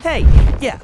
Hey, yeah,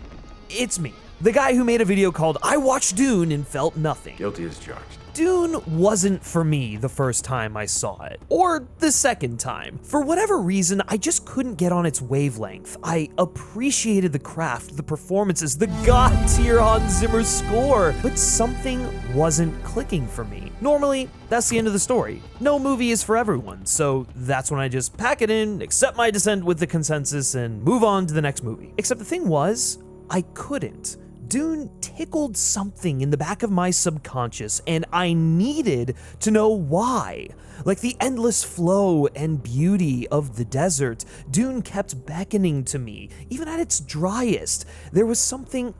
it's me. The guy who made a video called I Watched Dune and Felt Nothing. Guilty as charged. Dune wasn't for me the first time I saw it, or the second time. For whatever reason, I just couldn't get on its wavelength. I appreciated the craft, the performances, the god-tier Hans Zimmer score, but something wasn't clicking for me. Normally, that's the end of the story. No movie is for everyone, so that's when I just pack it in, accept my dissent with the consensus, and move on to the next movie. Except the thing was, I couldn't. Dune tickled something in the back of my subconscious, and I needed to know why. Like the endless flow and beauty of the desert, Dune kept beckoning to me. Even at its driest, there was something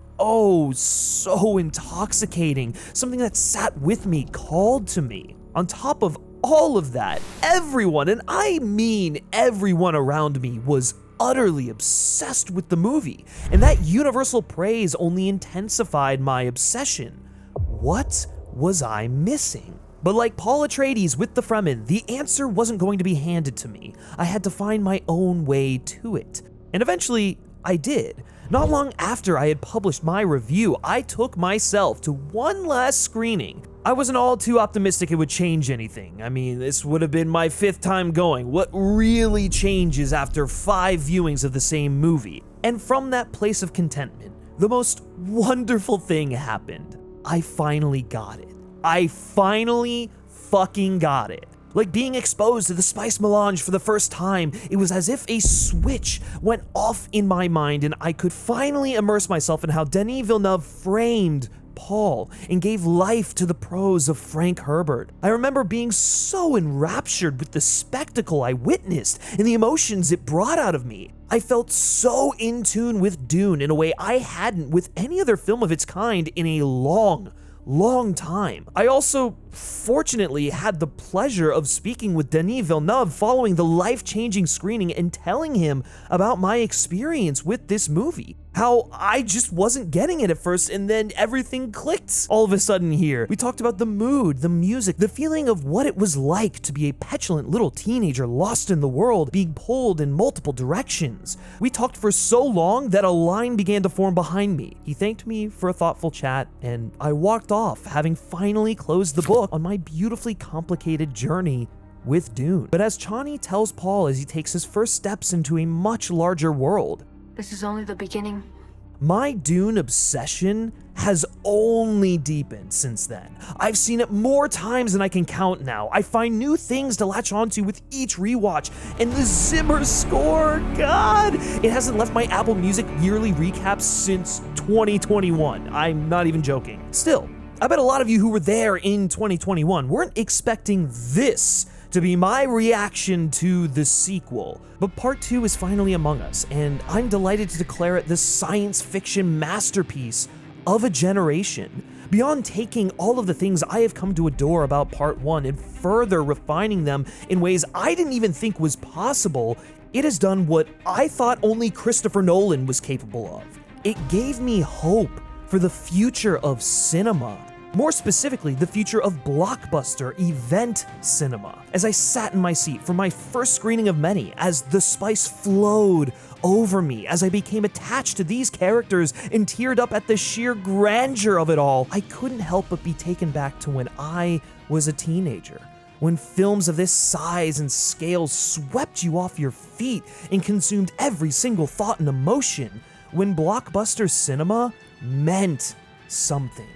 so intoxicating, something that sat with me, called to me. On top of all of that, everyone, and I mean everyone around me, was utterly obsessed with the movie, and that universal praise only intensified my obsession. What was I missing? But like Paul Atreides with the Fremen, the answer wasn't going to be handed to me. I had to find my own way to it. And eventually, I did. Not long after I had published my review, I took myself to one last screening. I wasn't all too optimistic it would change anything. I mean, this would have been my 5th time going. What really changes after 5 viewings of the same movie? And from that place of contentment, the most wonderful thing happened. I finally got it. I finally fucking got it. Like being exposed to the spice melange for the first time, it was as if a switch went off in my mind and I could finally immerse myself in how Denis Villeneuve framed Paul and gave life to the prose of Frank Herbert. I remember being so enraptured with the spectacle I witnessed and the emotions it brought out of me. I felt so in tune with Dune in a way I hadn't with any other film of its kind in a long time. I also, fortunately, had the pleasure of speaking with Denis Villeneuve following the life-changing screening and telling him about my experience with this movie. How I just wasn't getting it at first, and then everything clicked all of a sudden here. We talked about the mood, the music, the feeling of what it was like to be a petulant little teenager lost in the world, being pulled in multiple directions. We talked for so long that a line began to form behind me. He thanked me for a thoughtful chat, and I walked off, having finally closed the book on my beautifully complicated journey with Dune. But as Chani tells Paul as he takes his first steps into a much larger world, this is only the beginning. My Dune obsession has only deepened since then. I've seen it more times than I can count now. I find new things to latch onto with each rewatch, and the Zimmer score, God, it hasn't left my Apple Music yearly recaps since 2021. I'm not even joking. Still, I bet a lot of you who were there in 2021 weren't expecting this to be my reaction to the sequel. But Part 2 is finally among us, and I'm delighted to declare it the science fiction masterpiece of a generation. Beyond taking all of the things I have come to adore about Part 1 and further refining them in ways I didn't even think was possible, it has done what I thought only Christopher Nolan was capable of. It gave me hope for the future of cinema. More specifically, the future of blockbuster event cinema. As I sat in my seat for my first screening of many, as the spice flowed over me, as I became attached to these characters and teared up at the sheer grandeur of it all, I couldn't help but be taken back to when I was a teenager. When films of this size and scale swept you off your feet and consumed every single thought and emotion. When blockbuster cinema meant something.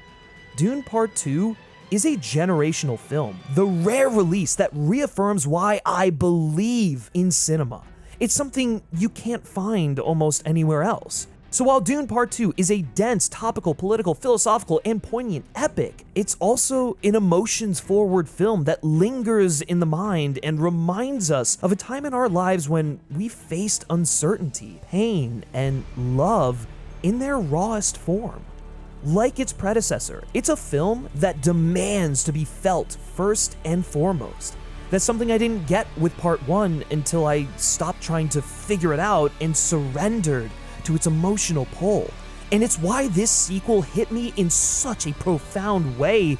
Dune Part 2 is a generational film, the rare release that reaffirms why I believe in cinema. It's something you can't find almost anywhere else. So while Dune Part 2 is a dense, topical, political, philosophical, and poignant epic, it's also an emotions-forward film that lingers in the mind and reminds us of a time in our lives when we faced uncertainty, pain, and love in their rawest form. Like its predecessor, it's a film that demands to be felt first and foremost. That's something I didn't get with Part 1 until I stopped trying to figure it out and surrendered to its emotional pull. And it's why this sequel hit me in such a profound way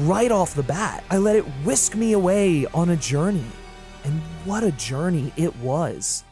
right off the bat. I let it whisk me away on a journey. And what a journey it was.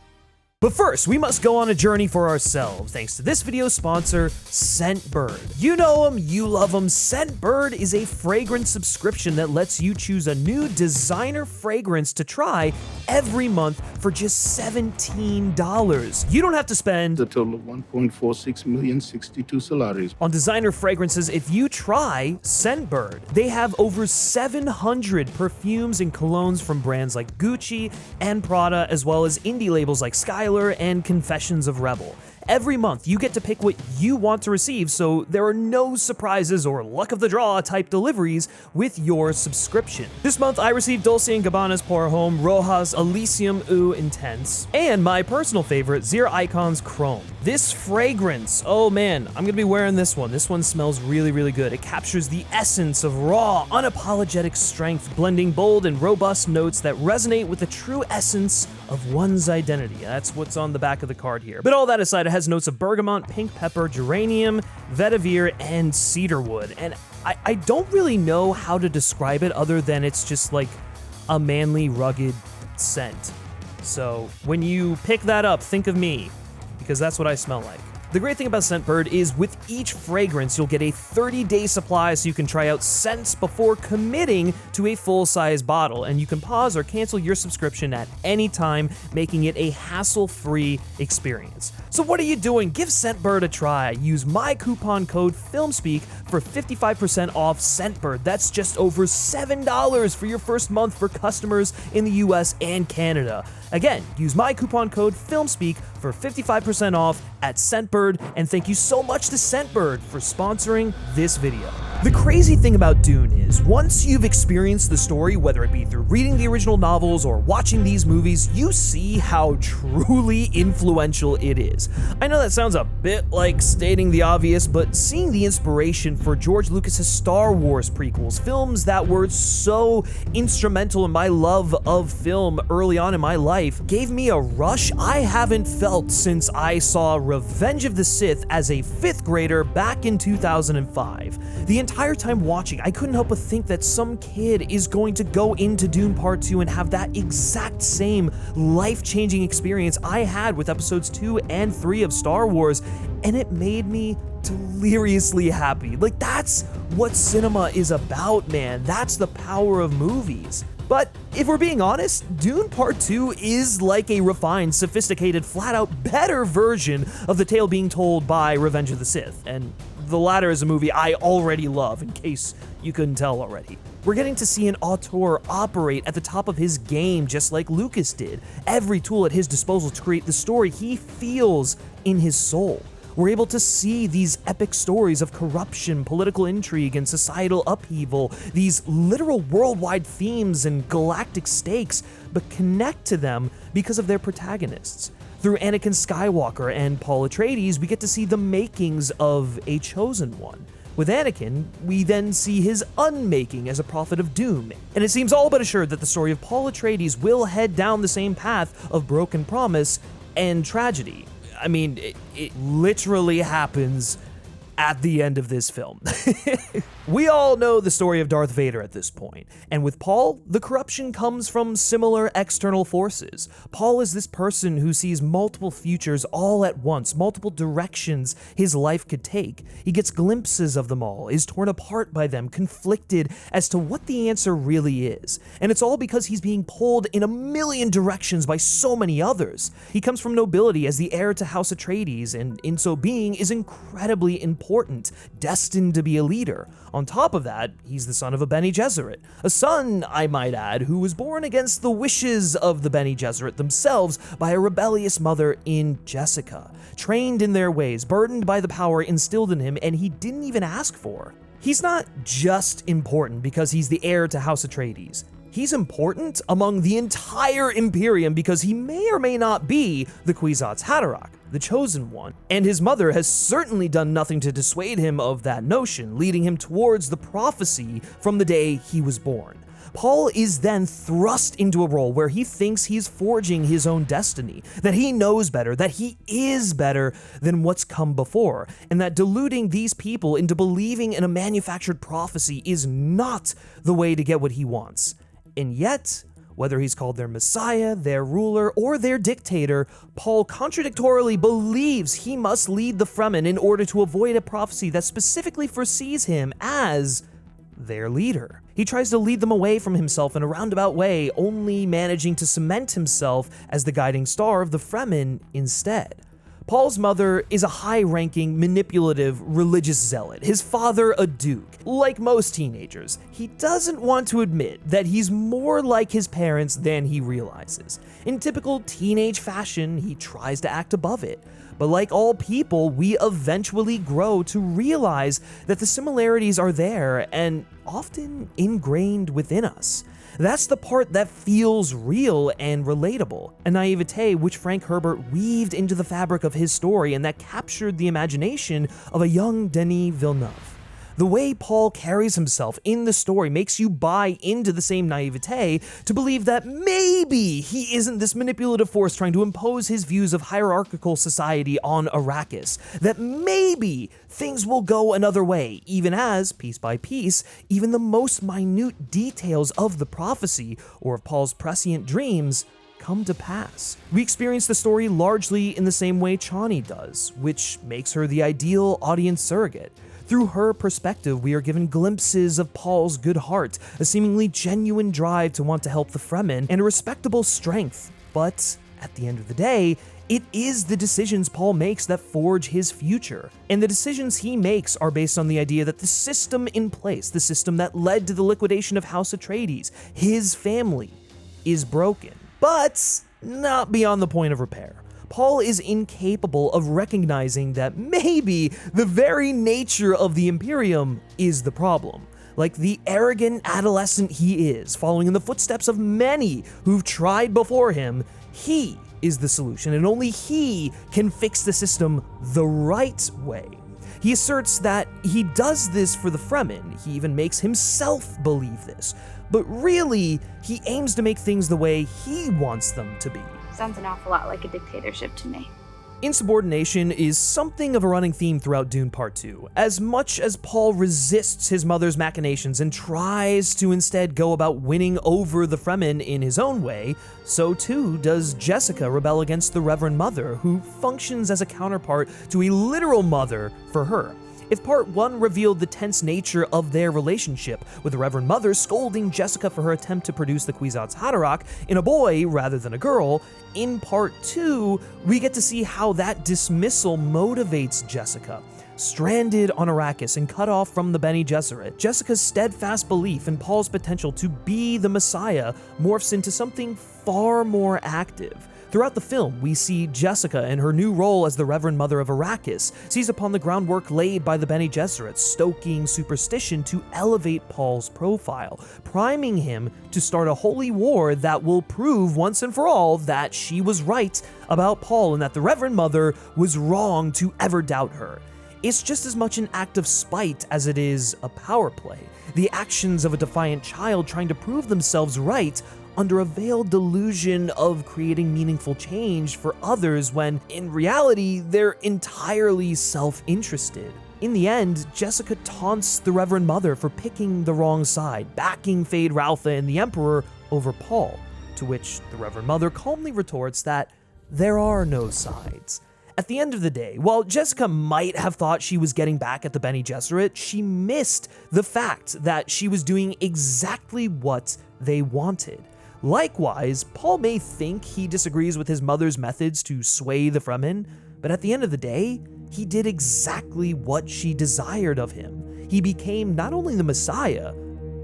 But first, we must go on a journey for ourselves, thanks to this video's sponsor, Scentbird. You know them, you love them. Scentbird is a fragrance subscription that lets you choose a new designer fragrance to try every month for just $17. You don't have to spend a total of 1.46 million 62 salaries on designer fragrances if you try Scentbird. They have over 700 perfumes and colognes from brands like Gucci and Prada, as well as indie labels like Skylar and Confessions of Rebel. Every month, you get to pick what you want to receive, so there are no surprises or luck of the draw type deliveries with your subscription. This month, I received Dolce & Gabbana's Pour Homme Rojas Elysium Eau Intense, and my personal favorite, Zero Icon's Chrome. This fragrance, oh man, I'm gonna be wearing this one. This one smells really, really good. It captures the essence of raw, unapologetic strength, blending bold and robust notes that resonate with the true essence of one's identity. That's what's on the back of the card here. But all that aside, it has notes of bergamot, pink pepper, geranium, vetiver, and cedarwood. And I don't really know how to describe it other than it's just like a manly, rugged scent. So when you pick that up, think of me, because that's what I smell like. The great thing about Scentbird is with each fragrance, you'll get a 30-day supply so you can try out scents before committing to a full-size bottle, and you can pause or cancel your subscription at any time, making it a hassle-free experience. So what are you doing? Give Scentbird a try. Use my coupon code FilmSpeak for 55% off Scentbird. That's just over $7 for your first month for customers in the US and Canada. Again, use my coupon code FilmSpeak for 55% off at Scentbird, and thank you so much to Scentbird for sponsoring this video. The crazy thing about Dune is, once you've experienced the story, whether it be through reading the original novels or watching these movies, you see how truly influential it is. I know that sounds a bit like stating the obvious, but seeing the inspiration for George Lucas's Star Wars prequels, films that were so instrumental in my love of film early on in my life, gave me a rush I haven't felt since I saw Revenge of the Sith as a 5th grader back in 2005. The entire time watching, I couldn't help but think that some kid is going to go into Dune Part 2 and have that exact same life-changing experience I had with episodes 2 and 3 of Star Wars, and it made me deliriously happy. Like, that's what cinema is about, man. That's the power of movies. But if we're being honest, Dune Part 2 is like a refined, sophisticated, flat-out better version of the tale being told by Revenge of the Sith, and the latter is a movie I already love, in case you couldn't tell already. We're getting to see an auteur operate at the top of his game just like Lucas did. Every tool at his disposal to create the story he feels in his soul. We're able to see these epic stories of corruption, political intrigue, and societal upheaval, these literal worldwide themes and galactic stakes, but connect to them because of their protagonists. Through Anakin Skywalker and Paul Atreides, we get to see the makings of a chosen one. With Anakin, we then see his unmaking as a prophet of doom, and it seems all but assured that the story of Paul Atreides will head down the same path of broken promise and tragedy. I mean, it literally happens at the end of this film. We all know the story of Darth Vader at this point, and with Paul, the corruption comes from similar external forces. Paul is this person who sees multiple futures all at once, multiple directions his life could take. He gets glimpses of them all, is torn apart by them, conflicted as to what the answer really is. And it's all because he's being pulled in a million directions by so many others. He comes from nobility as the heir to House Atreides, and in so being is incredibly important, destined to be a leader. On top of that, he's the son of a Bene Gesserit, a son, I might add, who was born against the wishes of the Bene Gesserit themselves by a rebellious mother in Jessica, trained in their ways, burdened by the power instilled in him, and he didn't even ask for. He's not just important because he's the heir to House Atreides. He's important among the entire Imperium because he may or may not be the Kwisatz Haderach, the chosen one, and his mother has certainly done nothing to dissuade him of that notion, leading him towards the prophecy from the day he was born. Paul is then thrust into a role where he thinks he's forging his own destiny, that he knows better, that he is better than what's come before, and that deluding these people into believing in a manufactured prophecy is not the way to get what he wants. And yet, Whether he's called their messiah, their ruler, or their dictator, Paul contradictorily believes he must lead the Fremen in order to avoid a prophecy that specifically foresees him as their leader. He tries to lead them away from himself in a roundabout way, only managing to cement himself as the guiding star of the Fremen instead. Paul's mother is a high-ranking, manipulative, religious zealot, his father a duke. Like most teenagers, he doesn't want to admit that he's more like his parents than he realizes. In typical teenage fashion, he tries to act above it. But like all people, we eventually grow to realize that the similarities are there and often ingrained within us. That's the part that feels real and relatable, a naivete which Frank Herbert weaved into the fabric of his story and that captured the imagination of a young Denis Villeneuve. The way Paul carries himself in the story makes you buy into the same naivete to believe that maybe he isn't this manipulative force trying to impose his views of hierarchical society on Arrakis, that maybe things will go another way, even as, piece by piece, even the most minute details of the prophecy or of Paul's prescient dreams come to pass. We experience the story largely in the same way Chani does, which makes her the ideal audience surrogate. Through her perspective, we are given glimpses of Paul's good heart, a seemingly genuine drive to want to help the Fremen, and a respectable strength. But at the end of the day, it is the decisions Paul makes that forge his future. And the decisions he makes are based on the idea that the system in place, the system that led to the liquidation of House Atreides, his family, is broken, but not beyond the point of repair. Paul is incapable of recognizing that maybe the very nature of the Imperium is the problem. Like the arrogant adolescent he is, following in the footsteps of many who've tried before him, he is the solution, and only he can fix the system the right way. He asserts that he does this for the Fremen. He even makes himself believe this. But really, he aims to make things the way he wants them to be. Sounds an awful lot like a dictatorship to me. Insubordination is something of a running theme throughout Dune Part Two. As much as Paul resists his mother's machinations and tries to instead go about winning over the Fremen in his own way, so too does Jessica rebel against the Reverend Mother, who functions as a counterpart to a literal mother for her. If Part 1 revealed the tense nature of their relationship, with the Reverend Mother scolding Jessica for her attempt to produce the Kwisatz Haderach in a boy rather than a girl, in Part 2, we get to see how that dismissal motivates Jessica. Stranded on Arrakis and cut off from the Bene Gesserit, Jessica's steadfast belief in Paul's potential to be the Messiah morphs into something far more active. Throughout the film, we see Jessica in her new role as the Reverend Mother of Arrakis seize upon the groundwork laid by the Bene Gesserit, stoking superstition to elevate Paul's profile, priming him to start a holy war that will prove once and for all that she was right about Paul and that the Reverend Mother was wrong to ever doubt her. It's just as much an act of spite as it is a power play, the actions of a defiant child trying to prove themselves right under a veiled delusion of creating meaningful change for others when, in reality, they're entirely self-interested. In the end, Jessica taunts the Reverend Mother for picking the wrong side, backing Feyd-Rautha and the Emperor over Paul, to which the Reverend Mother calmly retorts that there are no sides. At the end of the day, while Jessica might have thought she was getting back at the Bene Gesserit, she missed the fact that she was doing exactly what they wanted. Likewise, Paul may think he disagrees with his mother's methods to sway the Fremen, but at the end of the day, he did exactly what she desired of him. He became not only the Messiah,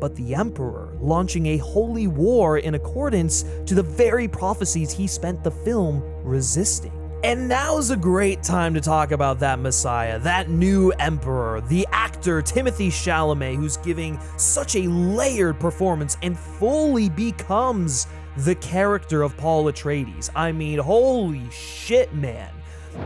but the Emperor, launching a holy war in accordance to the very prophecies he spent the film resisting. And now's a great time to talk about that Messiah, that new Emperor, the actor Timothée Chalamet, who's giving such a layered performance and fully becomes the character of Paul Atreides. I mean, holy shit, man.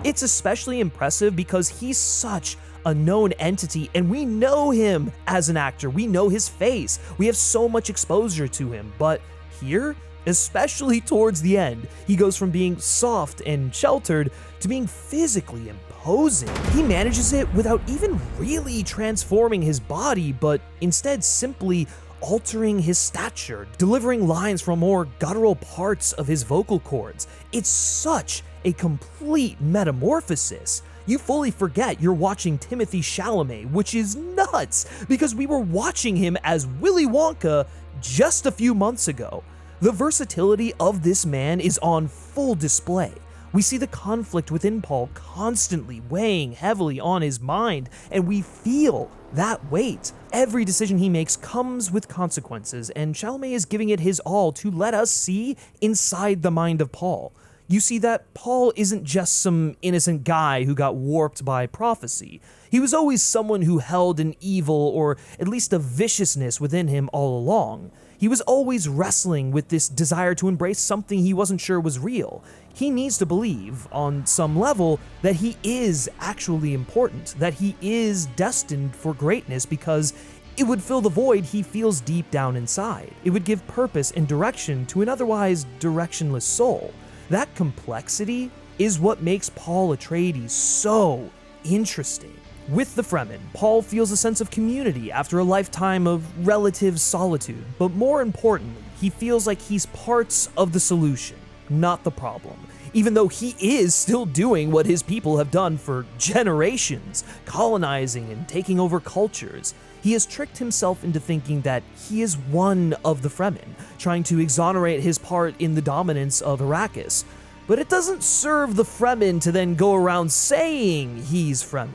It's especially impressive because he's such a known entity and we know him as an actor. We know his face. We have so much exposure to him, but here, especially towards the end, he goes from being soft and sheltered to being physically imposing. He manages it without even really transforming his body, but instead simply altering his stature, delivering lines from more guttural parts of his vocal cords. It's such a complete metamorphosis. You fully forget you're watching Timothée Chalamet, which is nuts, because we were watching him as Willy Wonka just a few months ago. The versatility of this man is on full display. We see the conflict within Paul constantly weighing heavily on his mind, and we feel that weight. Every decision he makes comes with consequences, and Chalamet is giving it his all to let us see inside the mind of Paul. You see that Paul isn't just some innocent guy who got warped by prophecy. He was always someone who held an evil or at least a viciousness within him all along. He was always wrestling with this desire to embrace something he wasn't sure was real. He needs to believe, on some level, that he is actually important, that he is destined for greatness, because it would fill the void he feels deep down inside. It would give purpose and direction to an otherwise directionless soul. That complexity is what makes Paul Atreides so interesting. With the Fremen, Paul feels a sense of community after a lifetime of relative solitude, but more importantly, he feels like he's parts of the solution, not the problem. Even though he is still doing what his people have done for generations, colonizing and taking over cultures, he has tricked himself into thinking that he is one of the Fremen, trying to exonerate his part in the dominance of Arrakis. But it doesn't serve the Fremen to then go around saying he's Fremen.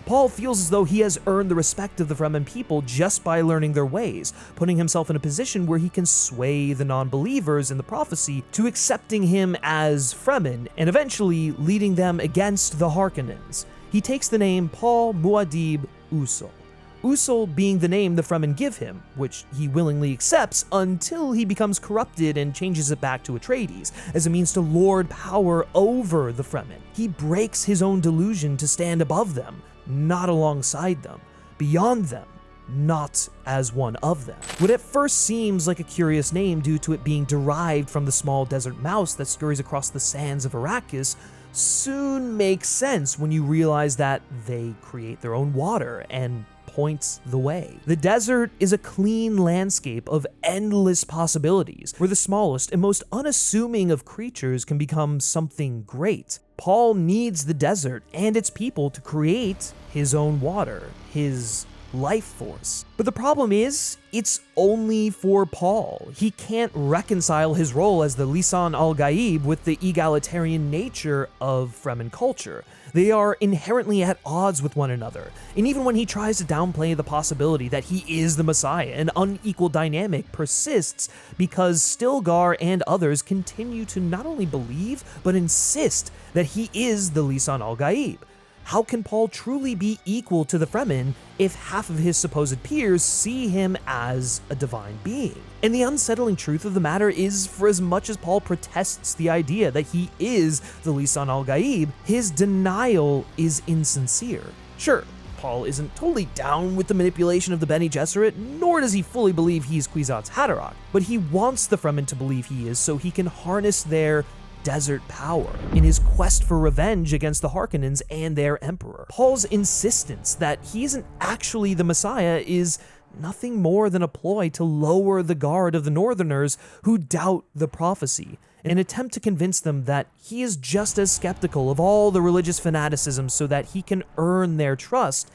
Paul feels as though he has earned the respect of the Fremen people just by learning their ways, putting himself in a position where he can sway the non-believers in the prophecy to accepting him as Fremen, and eventually leading them against the Harkonnens. He takes the name Paul Muad'Dib Usul. Usul being the name the Fremen give him, which he willingly accepts until he becomes corrupted and changes it back to Atreides, as a means to lord power over the Fremen. He breaks his own delusion to stand above them, not alongside them, beyond them, not as one of them. What at first seems like a curious name due to it being derived from the small desert mouse that scurries across the sands of Arrakis, soon makes sense when you realize that they create their own water and points the way. The desert is a clean landscape of endless possibilities, where the smallest and most unassuming of creatures can become something great. Paul needs the desert and its people to create his own water, his life force. But the problem is, it's only for Paul. He can't reconcile his role as the Lisan al-Gaib with the egalitarian nature of Fremen culture. They are inherently at odds with one another, and even when he tries to downplay the possibility that he is the Messiah, an unequal dynamic persists because Stilgar and others continue to not only believe, but insist that he is the Lisan al-Gaib. How can Paul truly be equal to the Fremen if half of his supposed peers see him as a divine being? And the unsettling truth of the matter is, for as much as Paul protests the idea that he is the Lisan al-Gaib, his denial is insincere. Sure, Paul isn't totally down with the manipulation of the Bene Gesserit, nor does he fully believe he's Kwisatz Haderach, but he wants the Fremen to believe he is so he can harness their desert power in his quest for revenge against the Harkonnens and their emperor. Paul's insistence that he isn't actually the Messiah is nothing more than a ploy to lower the guard of the Northerners who doubt the prophecy, an attempt to convince them that he is just as skeptical of all the religious fanaticism so that he can earn their trust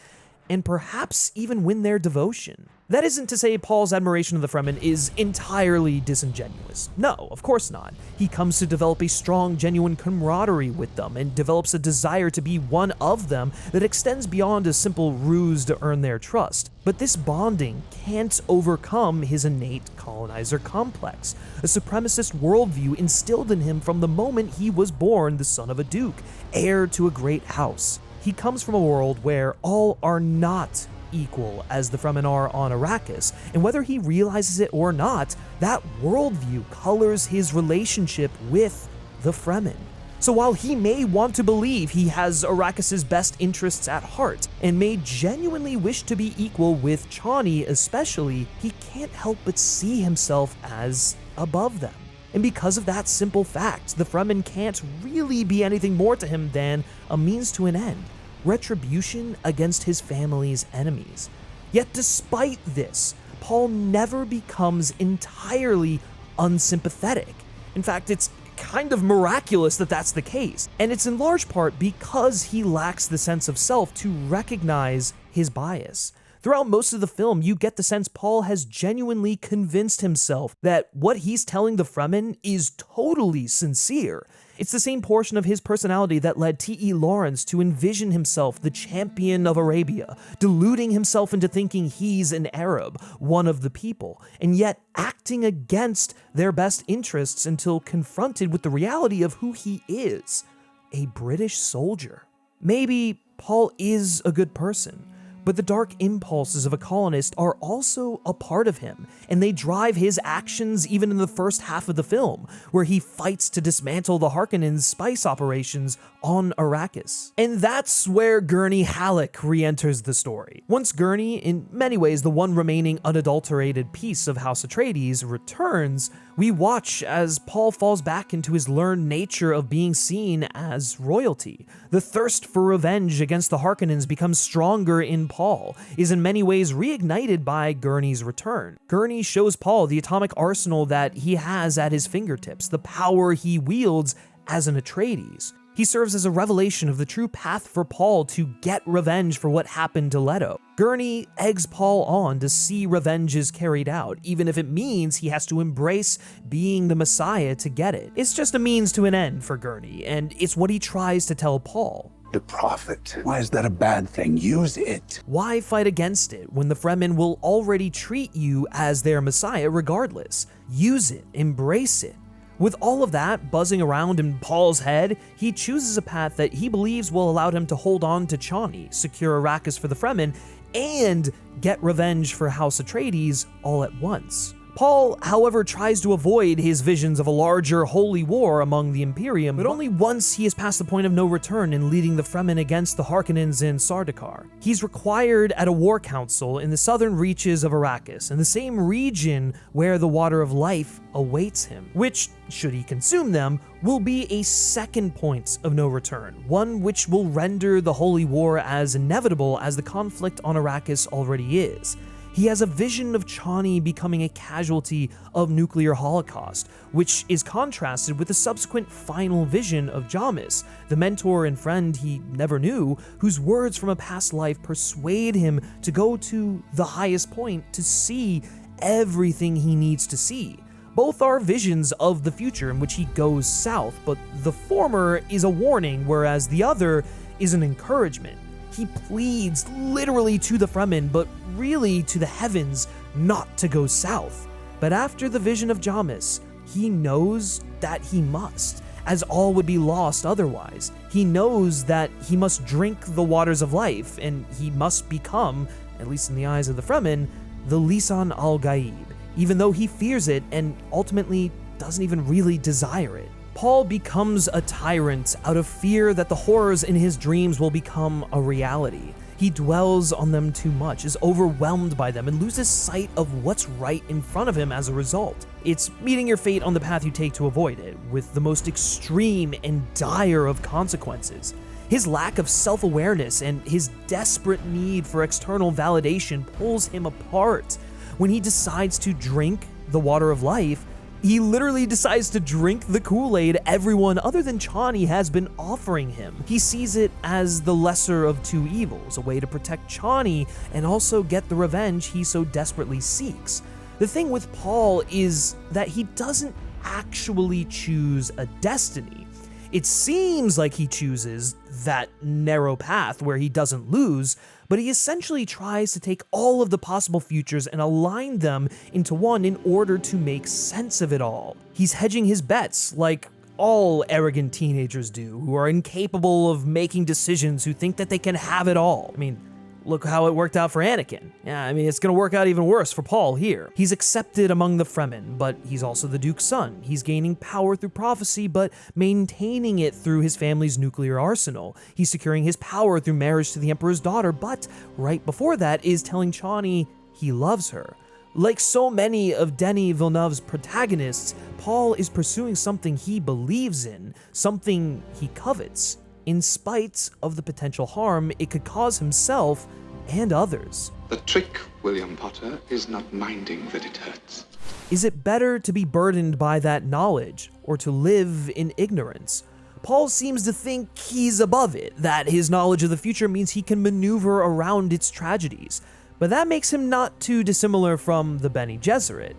and perhaps even win their devotion. That isn't to say Paul's admiration of the Fremen is entirely disingenuous. No, of course not. He comes to develop a strong, genuine camaraderie with them and develops a desire to be one of them that extends beyond a simple ruse to earn their trust. But this bonding can't overcome his innate colonizer complex, a supremacist worldview instilled in him from the moment he was born the son of a duke, heir to a great house. He comes from a world where all are not equal as the Fremen are on Arrakis, and whether he realizes it or not, that worldview colors his relationship with the Fremen. So while he may want to believe he has Arrakis' best interests at heart, and may genuinely wish to be equal with Chani especially, he can't help but see himself as above them. And because of that simple fact, the Fremen can't really be anything more to him than a means to an end, retribution against his family's enemies. Yet despite this, Paul never becomes entirely unsympathetic. In fact, it's kind of miraculous that that's the case, and it's in large part because he lacks the sense of self to recognize his bias. Throughout most of the film, you get the sense Paul has genuinely convinced himself that what he's telling the Fremen is totally sincere. It's the same portion of his personality that led T.E. Lawrence to envision himself the champion of Arabia, deluding himself into thinking he's an Arab, one of the people, and yet acting against their best interests until confronted with the reality of who he is, a British soldier. Maybe Paul is a good person, but the dark impulses of a colonist are also a part of him, and they drive his actions even in the first half of the film, where he fights to dismantle the Harkonnens' spice operations on Arrakis. And that's where Gurney Halleck re-enters the story. Once Gurney, in many ways the one remaining unadulterated piece of House Atreides, returns, we watch as Paul falls back into his learned nature of being seen as royalty. The thirst for revenge against the Harkonnens becomes stronger in Paul, is in many ways reignited by Gurney's return. Gurney shows Paul the atomic arsenal that he has at his fingertips, the power he wields as an Atreides. He serves as a revelation of the true path for Paul to get revenge for what happened to Leto. Gurney eggs Paul on to see revenge is carried out, even if it means he has to embrace being the Messiah to get it. It's just a means to an end for Gurney, and it's what he tries to tell Paul. The prophet. Why is that a bad thing? Use it. Why fight against it when the Fremen will already treat you as their Messiah regardless? Use it, embrace it. With all of that buzzing around in Paul's head, he chooses a path that he believes will allow him to hold on to Chani, secure Arrakis for the Fremen, and get revenge for House Atreides all at once. Paul, however, tries to avoid his visions of a larger holy war among the Imperium, but only once he is past the point of no return in leading the Fremen against the Harkonnens in Sardaukar. He's required at a war council in the southern reaches of Arrakis, in the same region where the Water of Life awaits him, which, should he consume them, will be a second point of no return, one which will render the holy war as inevitable as the conflict on Arrakis already is. He has a vision of Chani becoming a casualty of nuclear holocaust, which is contrasted with the subsequent final vision of Jamis, the mentor and friend he never knew, whose words from a past life persuade him to go to the highest point to see everything he needs to see. Both are visions of the future in which he goes south, but the former is a warning, whereas the other is an encouragement. He pleads literally to the Fremen, but really to the heavens, not to go south. But after the vision of Jamis, he knows that he must, as all would be lost otherwise. He knows that he must drink the waters of life, and he must become, at least in the eyes of the Fremen, the Lisan al-Gaib, even though he fears it and ultimately doesn't even really desire it. Paul becomes a tyrant out of fear that the horrors in his dreams will become a reality. He dwells on them too much, is overwhelmed by them, and loses sight of what's right in front of him as a result. It's meeting your fate on the path you take to avoid it, with the most extreme and dire of consequences. His lack of self-awareness and his desperate need for external validation pulls him apart. When he decides to drink the water of life, he literally decides to drink the Kool-Aid everyone other than Chani has been offering him. He sees it as the lesser of two evils, a way to protect Chani and also get the revenge he so desperately seeks. The thing with Paul is that he doesn't actually choose a destiny. It seems like he chooses that narrow path where he doesn't lose, but he essentially tries to take all of the possible futures and align them into one in order to make sense of it all. He's hedging his bets like all arrogant teenagers do, who are incapable of making decisions, who think that they can have it all. I mean, look how it worked out for Anakin. Yeah, I mean, it's gonna work out even worse for Paul here. He's accepted among the Fremen, but he's also the Duke's son. He's gaining power through prophecy, but maintaining it through his family's nuclear arsenal. He's securing his power through marriage to the Emperor's daughter, but right before that is telling Chani he loves her. Like so many of Denis Villeneuve's protagonists, Paul is pursuing something he believes in, something he covets, in spite of the potential harm it could cause himself and others. The trick, William Potter, is not minding that it hurts. Is it better to be burdened by that knowledge or to live in ignorance? Paul seems to think he's above it, that his knowledge of the future means he can maneuver around its tragedies, but that makes him not too dissimilar from the Bene Gesserit,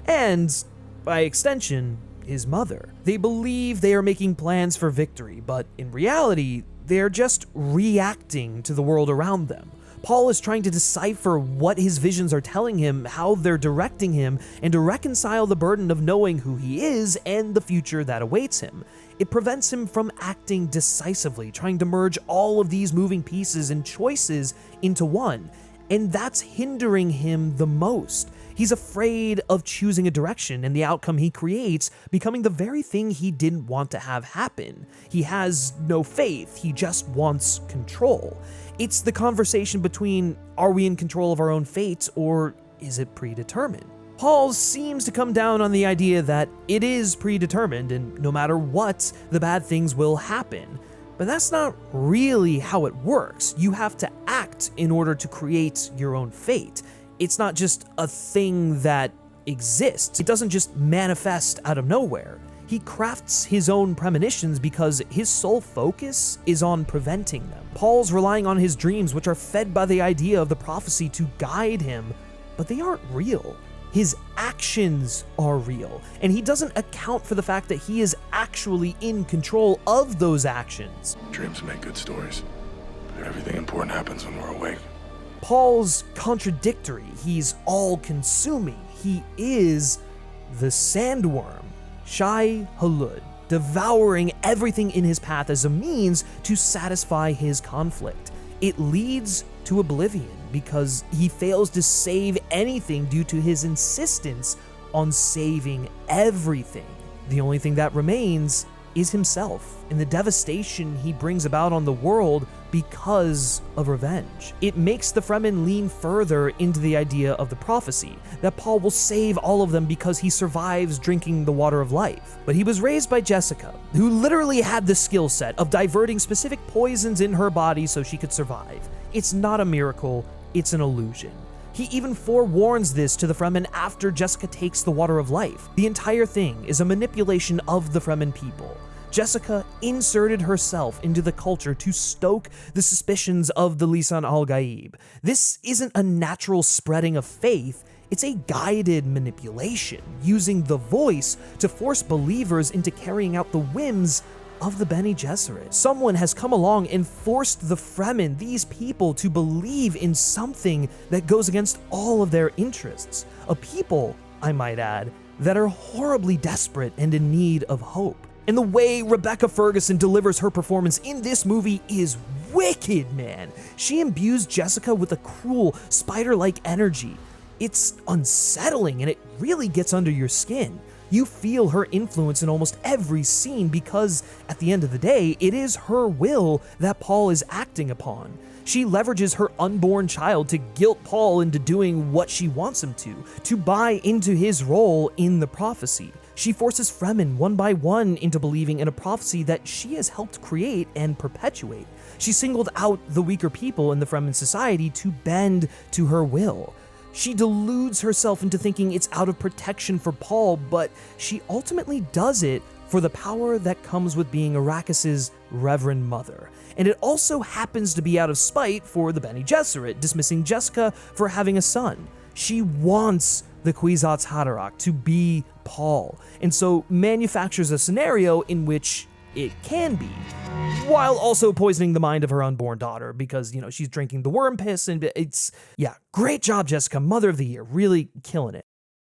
and, by extension, his mother. They believe they are making plans for victory, but in reality, they're just reacting to the world around them. Paul is trying to decipher what his visions are telling him, how they're directing him, and to reconcile the burden of knowing who he is and the future that awaits him. It prevents him from acting decisively, trying to merge all of these moving pieces and choices into one, and that's hindering him the most. He's afraid of choosing a direction and the outcome he creates becoming the very thing he didn't want to have happen. He has no faith, he just wants control. It's the conversation between, are we in control of our own fate, or is it predetermined? Paul seems to come down on the idea that it is predetermined and no matter what, the bad things will happen. But that's not really how it works. You have to act in order to create your own fate. It's not just a thing that exists. It doesn't just manifest out of nowhere. He crafts his own premonitions because his sole focus is on preventing them. Paul's relying on his dreams, which are fed by the idea of the prophecy to guide him, but they aren't real. His actions are real, and he doesn't account for the fact that he is actually in control of those actions. Dreams make good stories, but everything important happens when we're awake. Paul's contradictory. He's all-consuming. He is the Sandworm, Shai Hulud, devouring everything in his path as a means to satisfy his conflict. It leads to oblivion because he fails to save anything due to his insistence on saving everything. The only thing that remains is himself and the devastation he brings about on the world because of revenge. It makes the Fremen lean further into the idea of the prophecy, that Paul will save all of them because he survives drinking the water of life. But he was raised by Jessica, who literally had the skill set of diverting specific poisons in her body so she could survive. It's not a miracle, it's an illusion. He even forewarns this to the Fremen after Jessica takes the water of life. The entire thing is a manipulation of the Fremen people. Jessica inserted herself into the culture to stoke the suspicions of the Lisan al-Gaib. This isn't a natural spreading of faith, it's a guided manipulation, using the voice to force believers into carrying out the whims of the Bene Gesserit. Someone has come along and forced the Fremen, these people, to believe in something that goes against all of their interests. A people, I might add, that are horribly desperate and in need of hope. And the way Rebecca Ferguson delivers her performance in this movie is wicked, man. She imbues Jessica with a cruel, spider-like energy. It's unsettling and it really gets under your skin. You feel her influence in almost every scene because, at the end of the day, it is her will that Paul is acting upon. She leverages her unborn child to guilt Paul into doing what she wants him to buy into his role in the prophecy. She forces Fremen one by one into believing in a prophecy that she has helped create and perpetuate. She singled out the weaker people in the Fremen society to bend to her will. She deludes herself into thinking it's out of protection for Paul, but she ultimately does it for the power that comes with being Arrakis' Reverend Mother. And it also happens to be out of spite for the Bene Gesserit, dismissing Jessica for having a son. She wants the Kwisatz Haderach to be Paul, and so manufactures a scenario in which it can be, while also poisoning the mind of her unborn daughter because, she's drinking the worm piss, and great job, Jessica, Mother of the Year, really killing it.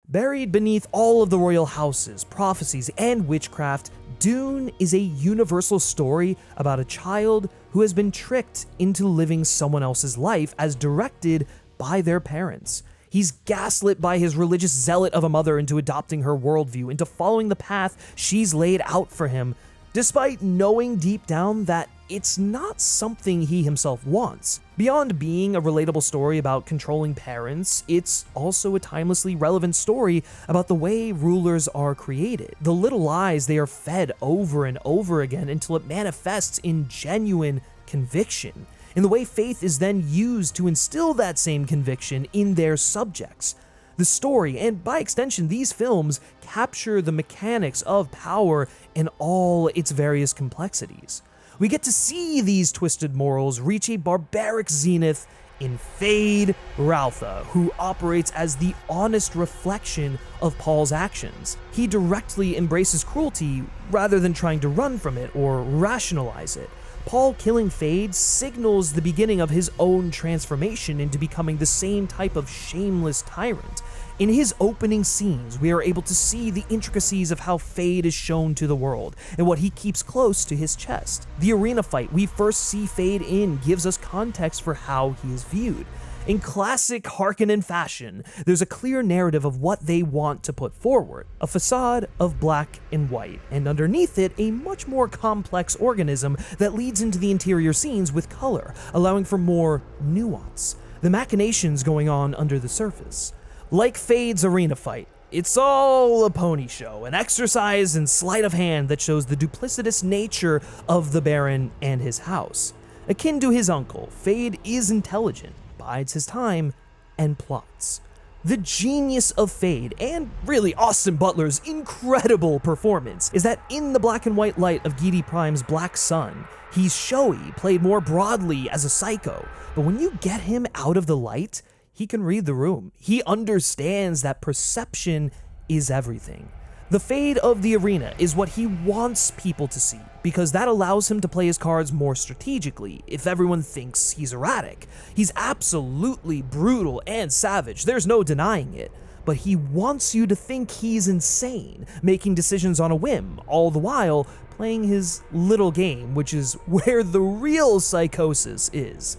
Buried beneath all of the royal houses, prophecies, and witchcraft, Dune is a universal story about a child who has been tricked into living someone else's life as directed by their parents. He's gaslit by his religious zealot of a mother into adopting her worldview, into following the path she's laid out for him, despite knowing deep down that it's not something he himself wants. Beyond being a relatable story about controlling parents, it's also a timelessly relevant story about the way rulers are created, the little lies they are fed over and over again until it manifests in genuine conviction. and the way faith is then used to instill that same conviction in their subjects. The story, and by extension these films, capture the mechanics of power in all its various complexities. We get to see these twisted morals reach a barbaric zenith in Feyd-Rautha, who operates as the honest reflection of Paul's actions. He directly embraces cruelty rather than trying to run from it or rationalize it. Paul killing Feyd signals the beginning of his own transformation into becoming the same type of shameless tyrant. In his opening scenes, we are able to see the intricacies of how Feyd is shown to the world and what he keeps close to his chest. The arena fight we first see Feyd in gives us context for how he is viewed. In classic Harkonnen fashion, there's a clear narrative of what they want to put forward, a facade of black and white, and underneath it, a much more complex organism that leads into the interior scenes with color, allowing for more nuance, the machinations going on under the surface. Like Feyd's arena fight, it's all a pony show, an exercise in sleight of hand that shows the duplicitous nature of the Baron and his house. Akin to his uncle, Feyd is intelligent, bides his time, and plots. The genius of Feyd, and really Austin Butler's incredible performance, is that in the black and white light of Giedi Prime's Black Sun, he's showy, played more broadly as a psycho, but when you get him out of the light, he can read the room. He understands that perception is everything. The Feyd of the arena is what he wants people to see, because that allows him to play his cards more strategically if everyone thinks he's erratic. He's absolutely brutal and savage, there's no denying it, but he wants you to think he's insane, making decisions on a whim, all the while playing his little game, which is where the real psychosis is.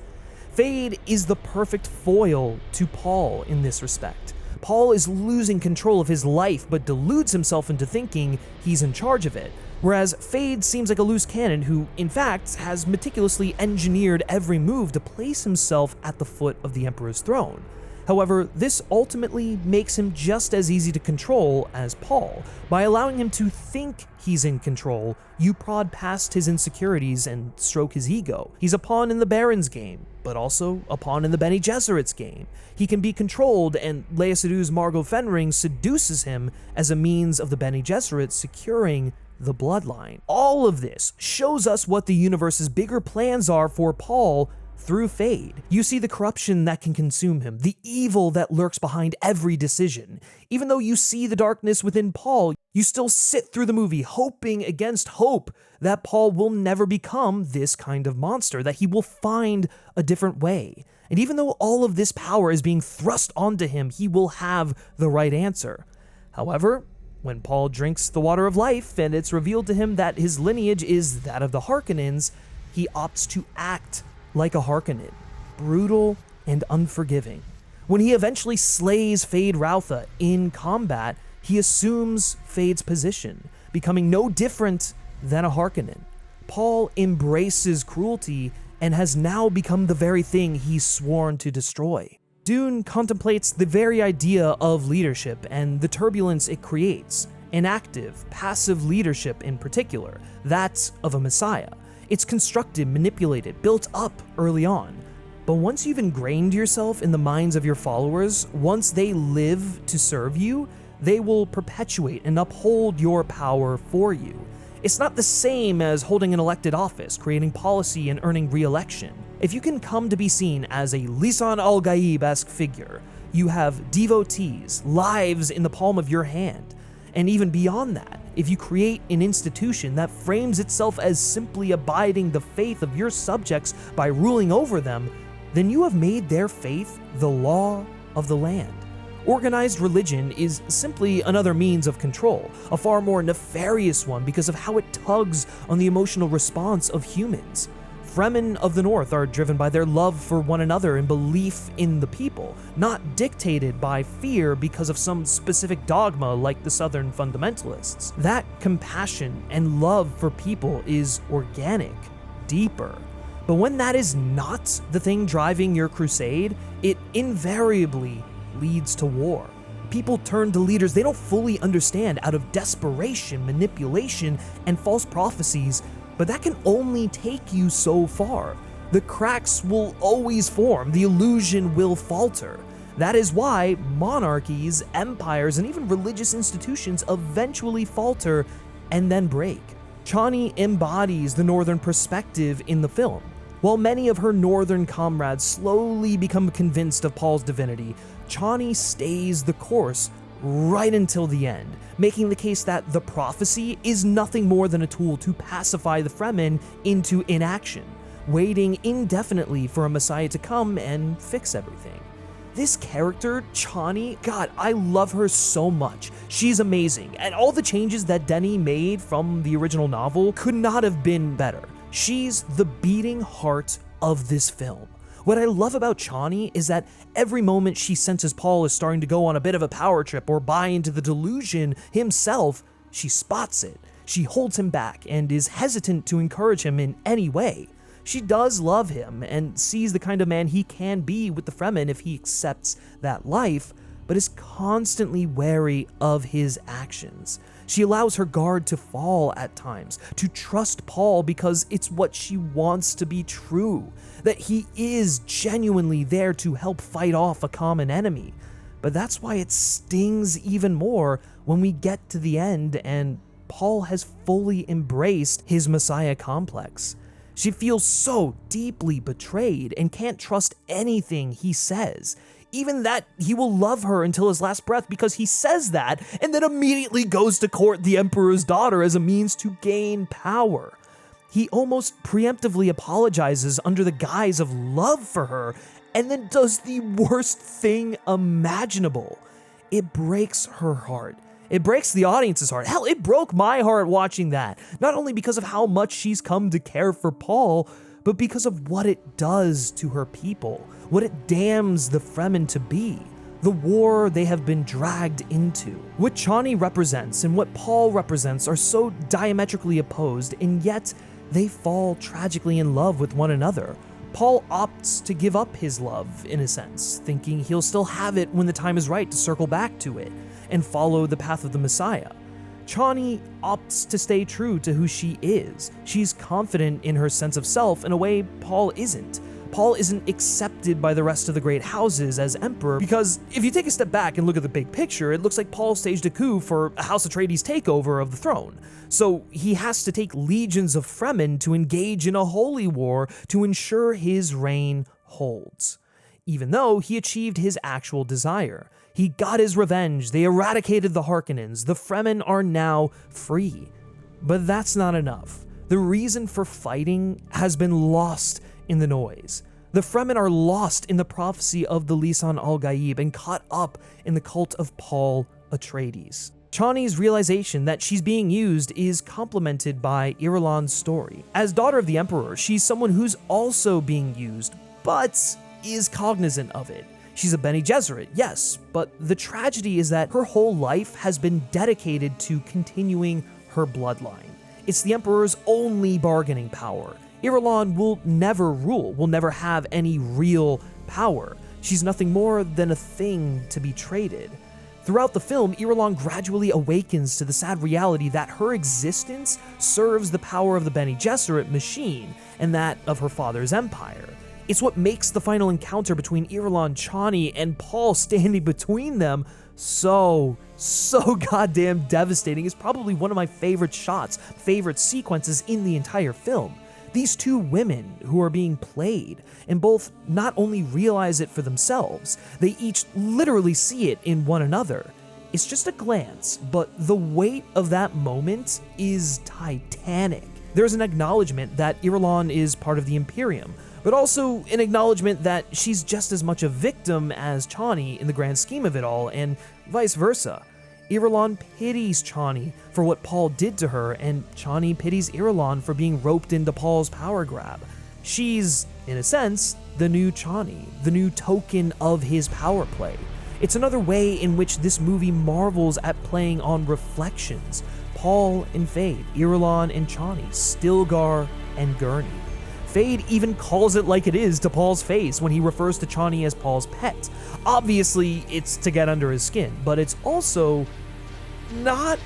Feyd is the perfect foil to Paul in this respect. Paul is losing control of his life but deludes himself into thinking he's in charge of it, whereas Feyd seems like a loose cannon who, in fact, has meticulously engineered every move to place himself at the foot of the Emperor's throne. However, this ultimately makes him just as easy to control as Paul. By allowing him to think he's in control, you prod past his insecurities and stroke his ego. He's a pawn in the Baron's game, but also a pawn in the Bene Gesserit's game. He can be controlled, and Leia Sedu's Margot Fenring seduces him as a means of the Bene Gesserit securing the bloodline. All of this shows us what the universe's bigger plans are for Paul through Feyd. You see the corruption that can consume him, the evil that lurks behind every decision. Even though you see the darkness within Paul, you still sit through the movie hoping against hope that Paul will never become this kind of monster, that he will find a different way. And even though all of this power is being thrust onto him, he will have the right answer. However, when Paul drinks the water of life and it's revealed to him that his lineage is that of the Harkonnens, he opts to act like a Harkonnen, brutal and unforgiving. When he eventually slays Feyd-Rautha in combat, he assumes Feyd's position, becoming no different than a Harkonnen. Paul embraces cruelty and has now become the very thing he's sworn to destroy. Dune contemplates the very idea of leadership and the turbulence it creates, an active, passive leadership in particular, that of a messiah. It's constructed, manipulated, built up early on. But once you've ingrained yourself in the minds of your followers, once they live to serve you, they will perpetuate and uphold your power for you. It's not the same as holding an elected office, creating policy, and earning re-election. If you can come to be seen as a Lisan al-Gaib-esque figure, you have devotees, lives in the palm of your hand. And even beyond that, if you create an institution that frames itself as simply abiding the faith of your subjects by ruling over them, then you have made their faith the law of the land. Organized religion is simply another means of control, a far more nefarious one because of how it tugs on the emotional response of humans. Fremen of the North are driven by their love for one another and belief in the people, not dictated by fear because of some specific dogma like the Southern fundamentalists. That compassion and love for people is organic, deeper. But when that is not the thing driving your crusade, it invariably leads to war. People turn to leaders they don't fully understand out of desperation, manipulation, and false prophecies, but that can only take you so far. The cracks will always form, the illusion will falter. That is why monarchies, empires, and even religious institutions eventually falter and then break. Chani embodies the northern perspective in the film. While many of her northern comrades slowly become convinced of Paul's divinity, Chani stays the course right until the end, making the case that the prophecy is nothing more than a tool to pacify the Fremen into inaction, waiting indefinitely for a Messiah to come and fix everything. This character, Chani, God, I love her so much. She's amazing, and all the changes that Denis made from the original novel could not have been better. She's the beating heart of this film. What I love about Chani is that every moment she senses Paul is starting to go on a bit of a power trip or buy into the delusion himself, she spots it. She holds him back and is hesitant to encourage him in any way. She does love him and sees the kind of man he can be with the Fremen if he accepts that life, but is constantly wary of his actions. She allows her guard to fall at times, to trust Paul because it's what she wants to be true, that he is genuinely there to help fight off a common enemy. But that's why it stings even more when we get to the end and Paul has fully embraced his Messiah complex. She feels so deeply betrayed and can't trust anything he says. Even that he will love her until his last breath because he says that and then immediately goes to court the Emperor's daughter as a means to gain power. He almost preemptively apologizes under the guise of love for her and then does the worst thing imaginable. It breaks her heart. It breaks the audience's heart. Hell, it broke my heart watching that. Not only because of how much she's come to care for Paul, but because of what it does to her people, what it damns the Fremen to be, the war they have been dragged into. What Chani represents and what Paul represents are so diametrically opposed, and yet they fall tragically in love with one another. Paul opts to give up his love, in a sense, thinking he'll still have it when the time is right to circle back to it and follow the path of the Messiah. Chani opts to stay true to who she is. She's confident in her sense of self in a way Paul isn't. Paul isn't accepted by the rest of the great houses as emperor because if you take a step back and look at the big picture, it looks like Paul staged a coup for a House Atreides takeover of the throne. So he has to take legions of Fremen to engage in a holy war to ensure his reign holds. Even though he achieved his actual desire. He got his revenge, they eradicated the Harkonnens, the Fremen are now free. But that's not enough. The reason for fighting has been lost in the noise. The Fremen are lost in the prophecy of the Lisan al-Gaib and caught up in the cult of Paul Atreides. Chani's realization that she's being used is complemented by Irulan's story. As daughter of the Emperor, she's someone who's also being used, but is cognizant of it. She's a Bene Gesserit, yes, but the tragedy is that her whole life has been dedicated to continuing her bloodline. It's the Emperor's only bargaining power. Irulan will never rule, will never have any real power. She's nothing more than a thing to be traded. Throughout the film, Irulan gradually awakens to the sad reality that her existence serves the power of the Bene Gesserit machine and that of her father's empire. It's what makes the final encounter between Irulan, Chani, and Paul standing between them so goddamn devastating. It's probably one of my favorite shots, favorite sequences in the entire film. These two women who are being played, and both not only realize it for themselves, they each literally see it in one another. It's just a glance, but the weight of that moment is titanic. There's an acknowledgement that Irulan is part of the Imperium, but also an acknowledgement that she's just as much a victim as Chani in the grand scheme of it all, and vice versa. Irulan pities Chani for what Paul did to her, and Chani pities Irulan for being roped into Paul's power grab. She's, in a sense, the new Chani, the new token of his power play. It's another way in which this movie marvels at playing on reflections. Paul and Feyd, Irulan and Chani, Stilgar and Gurney. Feyd even calls it like it is to Paul's face when he refers to Chani as Paul's pet. Obviously, it's to get under his skin, but it's also not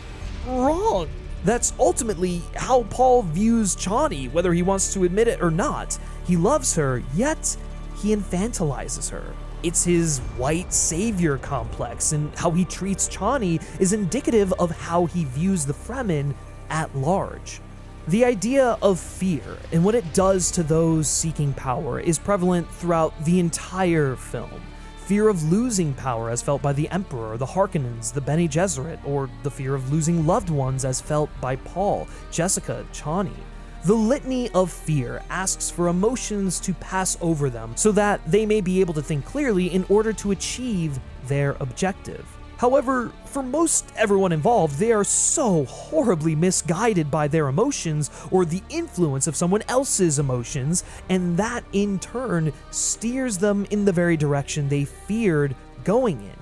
wrong. That's ultimately how Paul views Chani, whether he wants to admit it or not. He loves her, yet he infantilizes her. It's his white savior complex, and how he treats Chani is indicative of how he views the Fremen at large. The idea of fear and what it does to those seeking power is prevalent throughout the entire film. Fear of losing power as felt by the Emperor, the Harkonnens, the Bene Gesserit, or the fear of losing loved ones as felt by Paul, Jessica, Chani. The litany of fear asks for emotions to pass over them so that they may be able to think clearly in order to achieve their objective. However, for most everyone involved, they are so horribly misguided by their emotions or the influence of someone else's emotions, and that in turn steers them in the very direction they feared going in.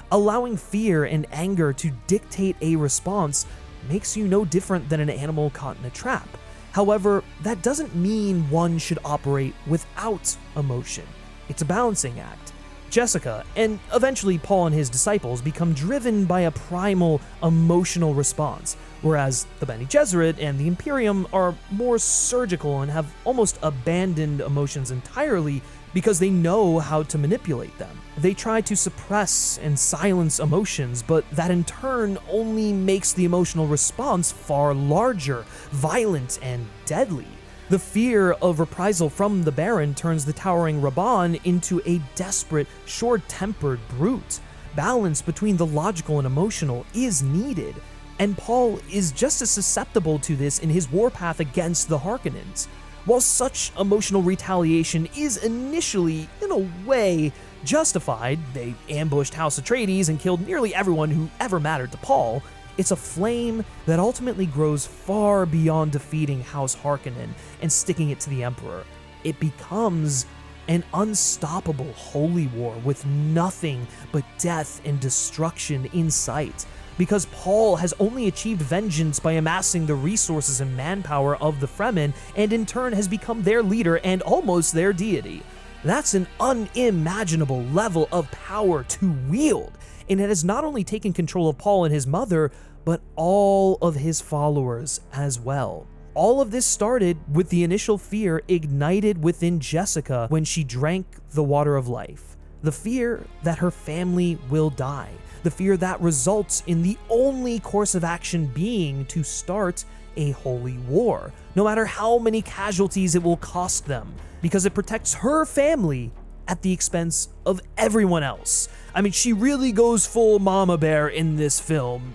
Allowing fear and anger to dictate a response makes you no different than an animal caught in a trap. However, that doesn't mean one should operate without emotion. It's a balancing act. Jessica, and eventually Paul and his disciples, become driven by a primal emotional response, whereas the Bene Gesserit and the Imperium are more surgical and have almost abandoned emotions entirely because they know how to manipulate them. They try to suppress and silence emotions, but that in turn only makes the emotional response far larger, violent, and deadly. The fear of reprisal from the Baron turns the towering Rabban into a desperate, short-tempered brute. Balance between the logical and emotional is needed, and Paul is just as susceptible to this in his warpath against the Harkonnens. While such emotional retaliation is initially, in a way, justified, they ambushed House Atreides and killed nearly everyone who ever mattered to Paul, it's a flame that ultimately grows far beyond defeating House Harkonnen and sticking it to the Emperor. It becomes an unstoppable holy war with nothing but death and destruction in sight, because Paul has only achieved vengeance by amassing the resources and manpower of the Fremen, and in turn has become their leader and almost their deity. That's an unimaginable level of power to wield, and it has not only taken control of Paul and his mother, but all of his followers as well. All of this started with the initial fear ignited within Jessica when she drank the water of life. The fear that her family will die. The fear that results in the only course of action being to start a holy war, no matter how many casualties it will cost them, because it protects her family at the expense of everyone else. I mean, she really goes full mama bear in this film,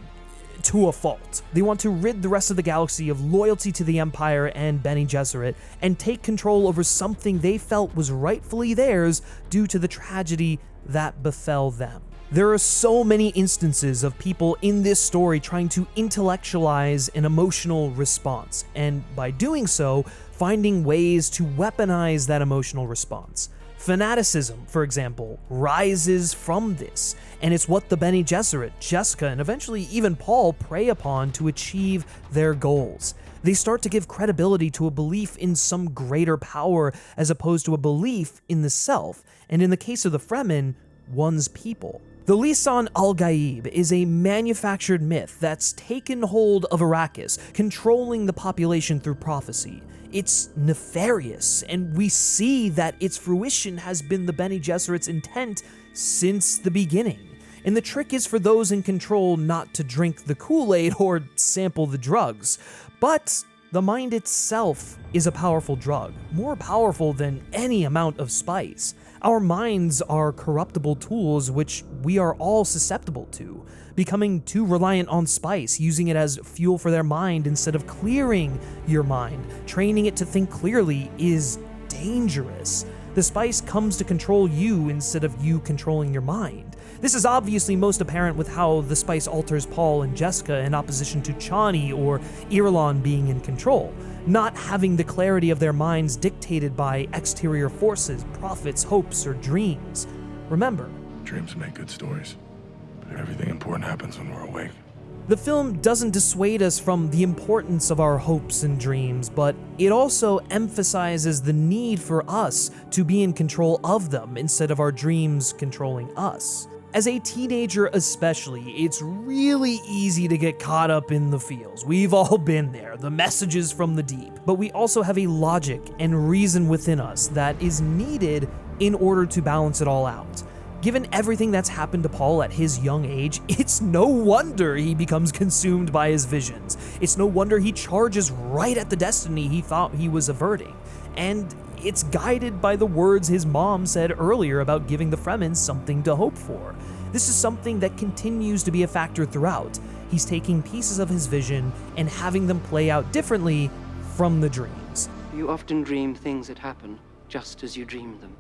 to a fault. They want to rid the rest of the galaxy of loyalty to the Empire and Bene Gesserit and take control over something they felt was rightfully theirs due to the tragedy that befell them. There are so many instances of people in this story trying to intellectualize an emotional response, and by doing so, finding ways to weaponize that emotional response. Fanaticism, for example, rises from this, and it's what the Bene Gesserit, Jessica, and eventually even Paul prey upon to achieve their goals. They start to give credibility to a belief in some greater power as opposed to a belief in the self, and in the case of the Fremen, one's people. The Lisan al-Gaib is a manufactured myth that's taken hold of Arrakis, controlling the population through prophecy. It's nefarious, and we see that its fruition has been the Bene Gesserit's intent since the beginning. And the trick is for those in control not to drink the Kool-Aid or sample the drugs. But the mind itself is a powerful drug, more powerful than any amount of spice. Our minds are corruptible tools which we are all susceptible to. Becoming too reliant on spice, using it as fuel for their mind instead of clearing your mind, training it to think clearly, is dangerous. The spice comes to control you instead of you controlling your mind. This is obviously most apparent with how the spice alters Paul and Jessica in opposition to Chani or Irulan being in control, not having the clarity of their minds dictated by exterior forces, prophets, hopes, or dreams. Remember, Dreams make good stories, but everything important happens when we're awake. the film doesn't dissuade us from the importance of our hopes and dreams, but it also emphasizes the need for us to be in control of them instead of our dreams controlling us. As a teenager especially, it's really easy to get caught up in the feels. We've all been there, the messages from the deep. But we also have a logic and reason within us that is needed in order to balance it all out. Given everything that's happened to Paul at his young age, it's no wonder he becomes consumed by his visions. It's no wonder he charges right at the destiny he thought he was averting. And it's guided by the words his mom said earlier about giving the Fremen something to hope for. This is something that continues to be a factor throughout. He's taking pieces of his vision and having them play out differently from the dreams. You often dream things that happen just as you dream them.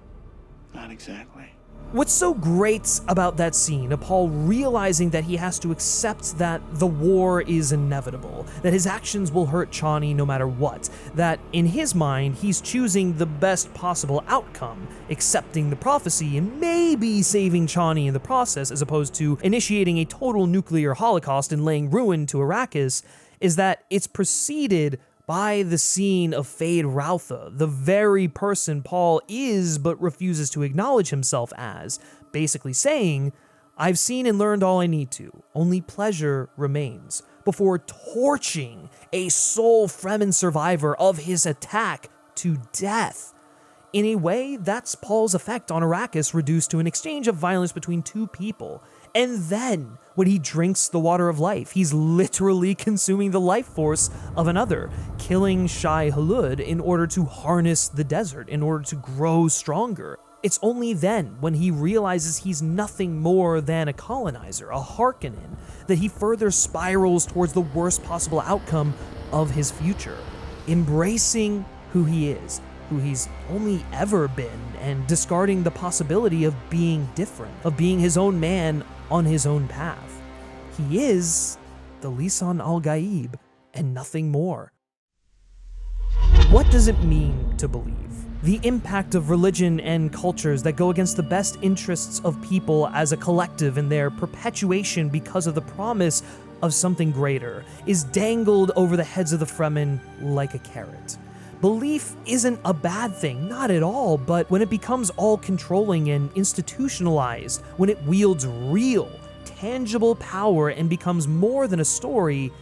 Not exactly. What's so great about that scene of Paul realizing that he has to accept that the war is inevitable, that his actions will hurt Chani no matter what, that in his mind he's choosing the best possible outcome, accepting the prophecy and maybe saving Chani in the process as opposed to initiating a total nuclear holocaust and laying ruin to Arrakis, is that it's preceded by the scene of Feyd-Rautha, the very person Paul is but refuses to acknowledge himself as, basically saying, "I've seen and learned all I need to, only pleasure remains," before torching a sole Fremen survivor of his attack to death. In a way, that's Paul's effect on Arrakis reduced to an exchange of violence between two people. And then, when he drinks the water of life, he's literally consuming the life force of another, killing Shai Hulud in order to harness the desert, in order to grow stronger. It's only then, when he realizes he's nothing more than a colonizer, a Harkonnen, that he further spirals towards the worst possible outcome of his future, embracing who he is, who he's only ever been, and discarding the possibility of being different, of being his own man on his own path. He is the Lisan al-Gaib and nothing more. What does it mean to believe? The impact of religion and cultures that go against the best interests of people as a collective and their perpetuation because of the promise of something greater is dangled over the heads of the Fremen like a carrot. Belief isn't a bad thing, not at all, but when it becomes all-controlling and institutionalized, when it wields real, tangible power and becomes more than a story,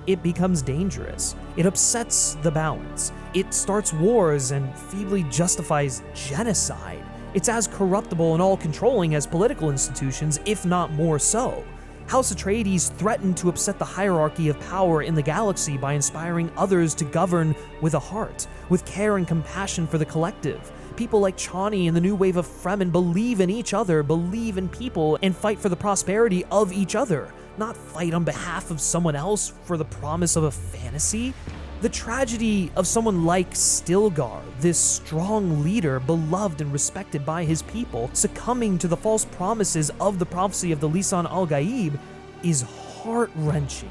it becomes dangerous. It upsets the balance. It starts wars and feebly justifies genocide. It's as corruptible and all-controlling as political institutions, if not more so. House Atreides threatened to upset the hierarchy of power in the galaxy by inspiring others to govern with a heart, with care and compassion for the collective. People like Chani and the new wave of Fremen believe in each other, believe in people, and fight for the prosperity of each other, not fight on behalf of someone else for the promise of a fantasy. The tragedy of someone like Stilgar, this strong leader beloved and respected by his people, succumbing to the false promises of the prophecy of the Lisan al-Gaib, is heart-wrenching.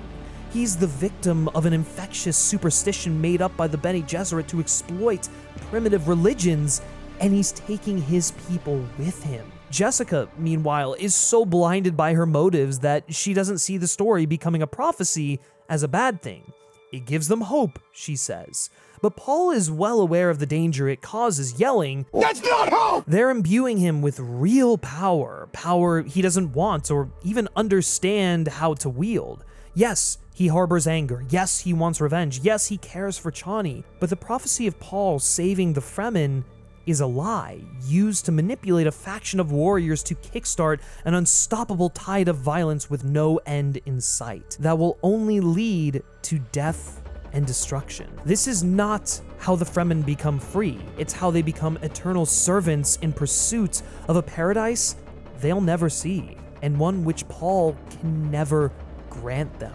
He's the victim of an infectious superstition made up by the Bene Gesserit to exploit primitive religions, and he's taking his people with him. Jessica, meanwhile, is so blinded by her motives that she doesn't see the story becoming a prophecy as a bad thing. It gives them hope, she says. But Paul is well aware of the danger it causes, yelling, "That's not hope!" They're imbuing him with real power, power he doesn't want or even understand how to wield. Yes, he harbors anger. Yes, he wants revenge. Yes, he cares for Chani. But the prophecy of Paul saving the Fremen is a lie, used to manipulate a faction of warriors to kickstart an unstoppable tide of violence with no end in sight, that will only lead to death and destruction. This is not how the Fremen become free, it's how they become eternal servants in pursuit of a paradise they'll never see, and one which Paul can never grant them.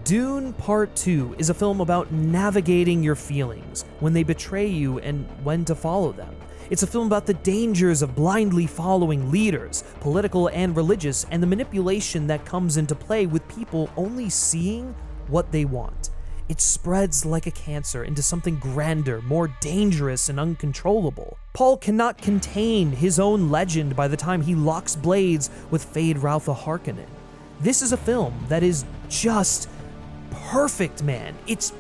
Dune Part 2 is a film about navigating your feelings, when they betray you and when to follow them. It's a film about the dangers of blindly following leaders, political and religious, and the manipulation that comes into play with people only seeing what they want. It spreads like a cancer into something grander, more dangerous and uncontrollable. Paul cannot contain his own legend by the time he locks blades with Feyd-Rautha Harkonnen. This is a film that is just perfect, man. It's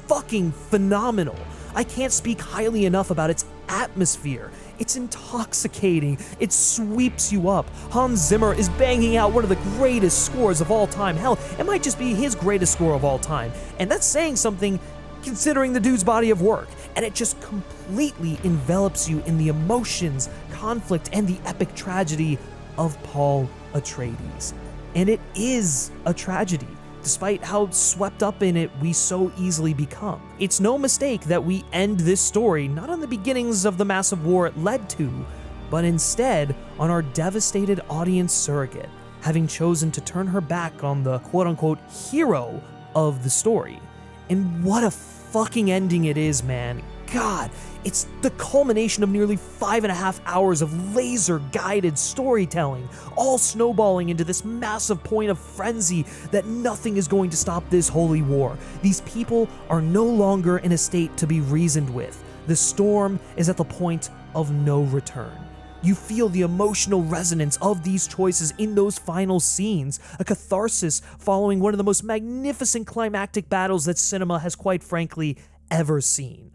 fucking phenomenal. I can't speak highly enough about its atmosphere, It's intoxicating. It sweeps you up. Hans Zimmer is banging out one of the greatest scores of all time. Hell, it might just be his greatest score of all time. And that's saying something considering the dude's body of work. And it just completely envelops you in the emotions, conflict, and the epic tragedy of Paul Atreides. And it is a tragedy, despite how swept up in it we so easily become. It's no mistake that we end this story not on the beginnings of the massive war it led to, but instead on our devastated audience surrogate, having chosen to turn her back on the quote-unquote hero of the story. And what a fucking ending it is, man. God, it's the culmination of nearly 5.5 hours of laser-guided storytelling, all snowballing into this massive point of frenzy that nothing is going to stop this holy war. These people are no longer in a state to be reasoned with. The storm is at the point of no return. You feel the emotional resonance of these choices in those final scenes, a catharsis following one of the most magnificent climactic battles that cinema has quite frankly ever seen.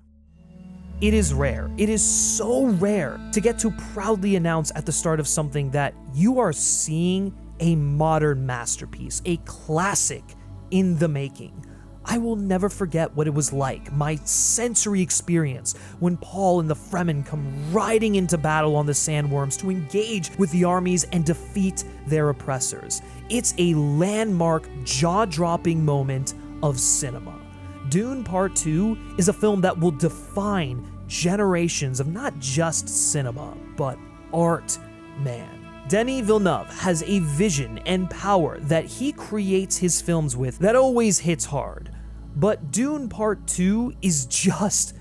It is rare, it is so rare to get to proudly announce at the start of something that you are seeing a modern masterpiece, a classic in the making. I will never forget what it was like, my sensory experience, when Paul and the Fremen come riding into battle on the Sandworms to engage with the armies and defeat their oppressors. It's a landmark, jaw-dropping moment of cinema. Dune Part 2 is a film that will define generations of not just cinema, but art, man. Denis Villeneuve has a vision and power that he creates his films with that always hits hard. But Dune Part 2 is just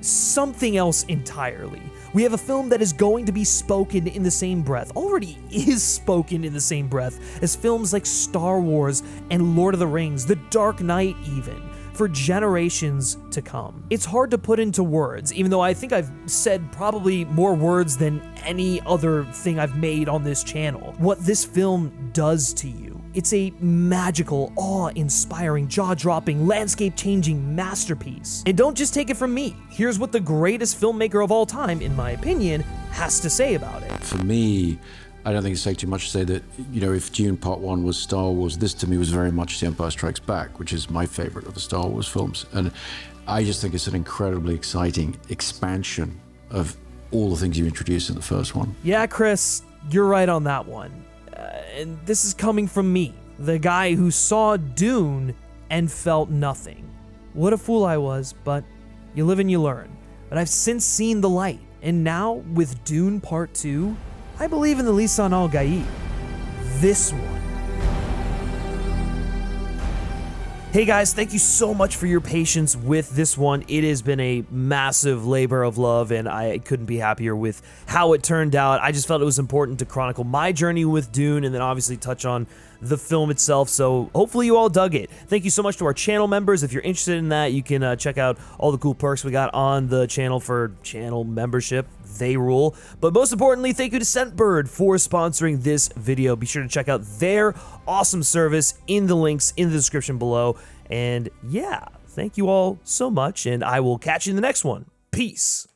something else entirely. We have a film that is going to be spoken in the same breath, already is spoken in the same breath, as films like Star Wars and Lord of the Rings, The Dark Knight even, for generations to come. It's hard to put into words, even though I think I've said probably more words than any other thing I've made on this channel, what this film does to you. It's a magical, awe-inspiring, jaw-dropping, landscape-changing masterpiece. And don't just take it from me. Here's what the greatest filmmaker of all time, in my opinion, has to say about it. For me, I don't think it's too much to say that, if Dune Part One was Star Wars, this to me was very much The Empire Strikes Back, which is my favorite of the Star Wars films. And I just think it's an incredibly exciting expansion of all the things you introduced in the first one. Yeah, Chris, you're right on that one. And this is coming from me, the guy who saw Dune and felt nothing. What a fool I was, but you live and you learn. But I've since seen the light, and now with Dune Part 2, I believe in the Lisan al-Gaib. This one. Hey guys, thank you so much for your patience with this one. It has been a massive labor of love, and I couldn't be happier with how it turned out. I just felt it was important to chronicle my journey with Dune and then obviously touch on the film itself, so hopefully you all dug it. Thank you so much to our channel members. If you're interested in that, you can check out all the cool perks we got on the channel for channel membership. They rule. But most importantly, thank you to Scentbird for sponsoring this video. Be sure to check out their awesome service in the links in the description below. And yeah, thank you all so much, and I will catch you in the next one. Peace.